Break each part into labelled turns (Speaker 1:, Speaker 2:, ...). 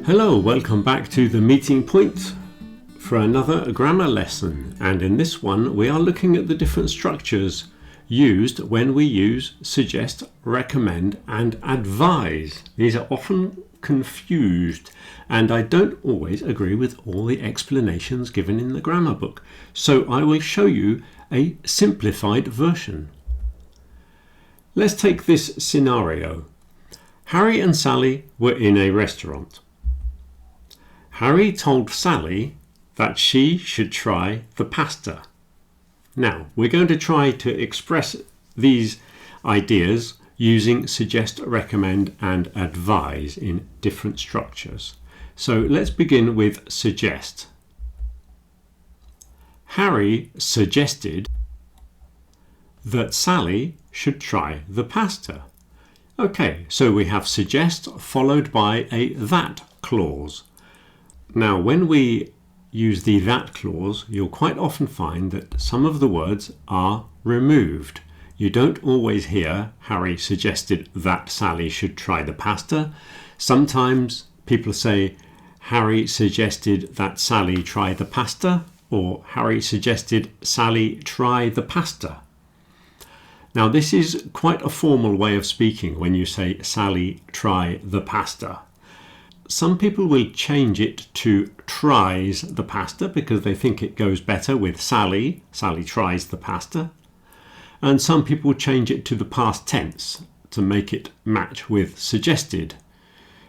Speaker 1: Hello, welcome back to the meeting point for another grammar lesson, and in this one we are looking at the different structures used when we use suggest, recommend and advise. These are often confused and I don't always agree with all the explanations given in the grammar book, so I will show you a simplified version. Let's take this scenario. Harry and Sally were in a restaurant. Harry told Sally that she should try the pasta. Now, we're going to try to express these ideas using suggest, recommend and advise in different structures. So let's begin with suggest. Harry suggested that Sally should try the pasta. Okay, so we have suggest followed by a that clause. Now, when we use the that clause, you'll quite often find that some of the words are removed. You don't always hear Harry suggested that Sally should try the pasta. Sometimes people say Harry suggested that Sally try the pasta, or Harry suggested Sally try the pasta. Now, this is quite a formal way of speaking when you say Sally try the pasta. Some people will change it to tries the pasta because they think it goes better with Sally. Sally tries the pasta. And some people change it to the past tense to make it match with suggested.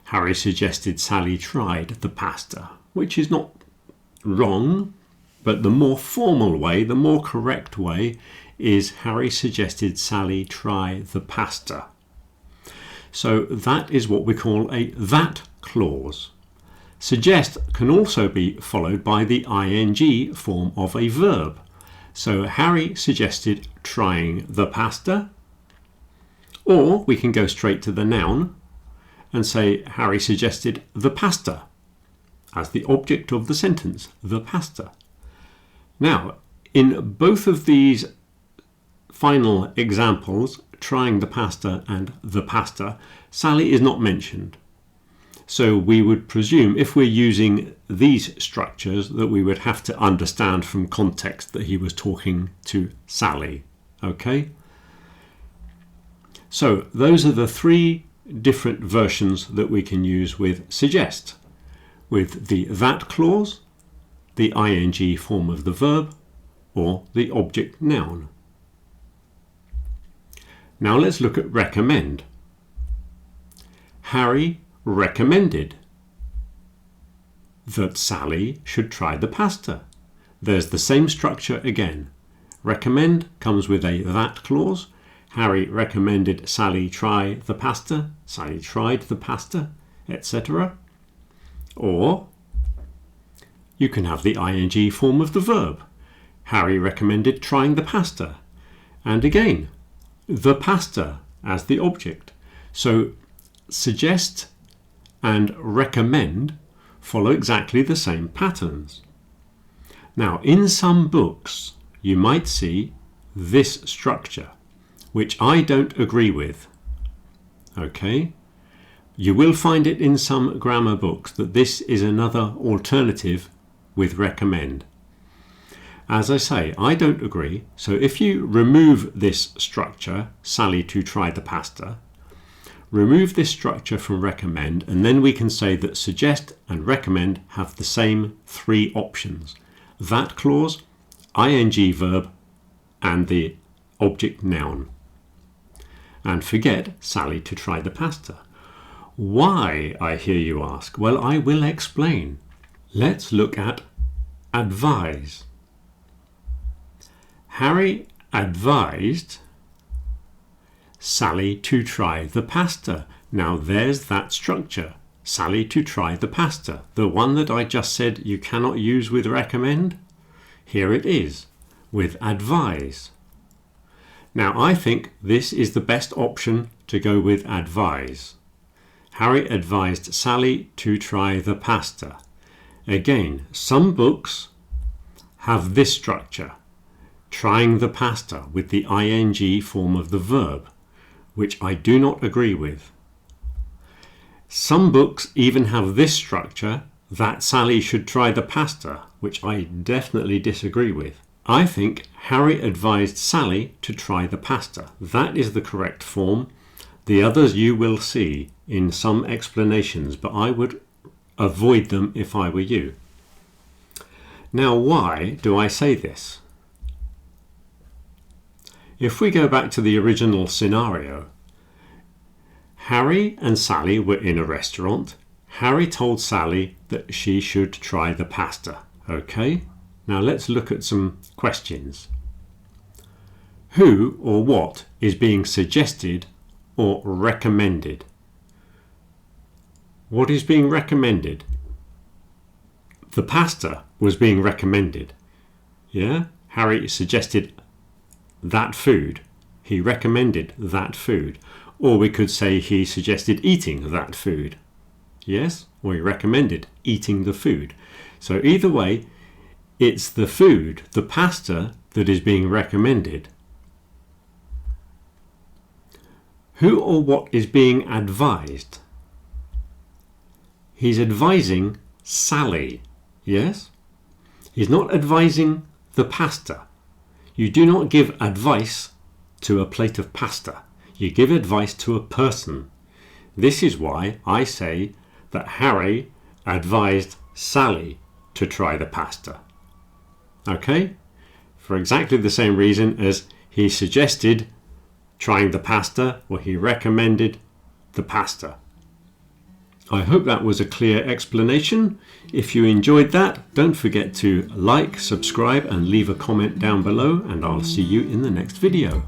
Speaker 1: Harry suggested Sally tried the pasta, which is not wrong, but the more formal way, the more correct way is Harry suggested Sally try the pasta. So that is what we call a that clause. Suggest can also be followed by the ing form of a verb. So Harry suggested trying the pasta, or we can go straight to the noun and say Harry suggested the pasta as the object of the sentence, the pasta. Now, in both of these final examples, trying the pasta and the pasta, Sally is not mentioned. So we would presume, if we're using these structures, that we would have to understand from context that he was talking to Sally. Okay? So those are the three different versions that we can use with suggest, with the that clause, the ing form of the verb, or the object noun. Now let's look at recommend. Harry recommended that Sally should try the pasta. There's the same structure again. Recommend comes with a that clause. Harry recommended Sally try the pasta. Sally tried the pasta, etc. Or you can have the ing form of the verb. Harry recommended trying the pasta. And again, the pasta as the object. So suggest and recommend follow exactly the same patterns. Now, in some books, you might see this structure, which I don't agree with. Okay? You will find it in some grammar books that this is another alternative with recommend. As I say, I don't agree. So if you remove this structure, Sally to try the pasta, remove this structure from recommend, and then we can say that suggest and recommend have the same three options. That clause, ing verb, and the object noun. And forget Sally to try the pasta. Why, I hear you ask? Well, I will explain. Let's look at advise. Harry advised Sally to try the pasta. Now there's that structure. Sally to try the pasta. The one that I just said you cannot use with recommend. Here it is, with advise. Now I think this is the best option to go with advise. Harry advised Sally to try the pasta. Again, some books have this structure. Trying the pasta with the ing form of the verb, which I do not agree with. Some books even have this structure, that Sally should try the pasta, which I definitely disagree with. I think Harry advised Sally to try the pasta. That is the correct form. The others you will see in some explanations, but I would avoid them if I were you. Now, why do I say this? If we go back to the original scenario, Harry and Sally were in a restaurant. Harry told Sally that she should try the pasta. Okay, now let's look at some questions. Who or what is being suggested or recommended? What is being recommended? The pasta was being recommended. Yeah, Harry suggested that food. He recommended that food. Or we could say he suggested eating that food. Yes, or he recommended eating the food. So either way, it's the food, the pasta, that is being recommended. Who or what is being advised? He's advising Sally. Yes? He's not advising the pasta. You do not give advice to a plate of pasta. You give advice to a person. This is why I say that Harry advised Sally to try the pasta. Okay? For exactly the same reason as he suggested trying the pasta, or he recommended the pasta. I hope that was a clear explanation. If you enjoyed that, don't forget to like, subscribe and leave a comment down below, and I'll see you in the next video.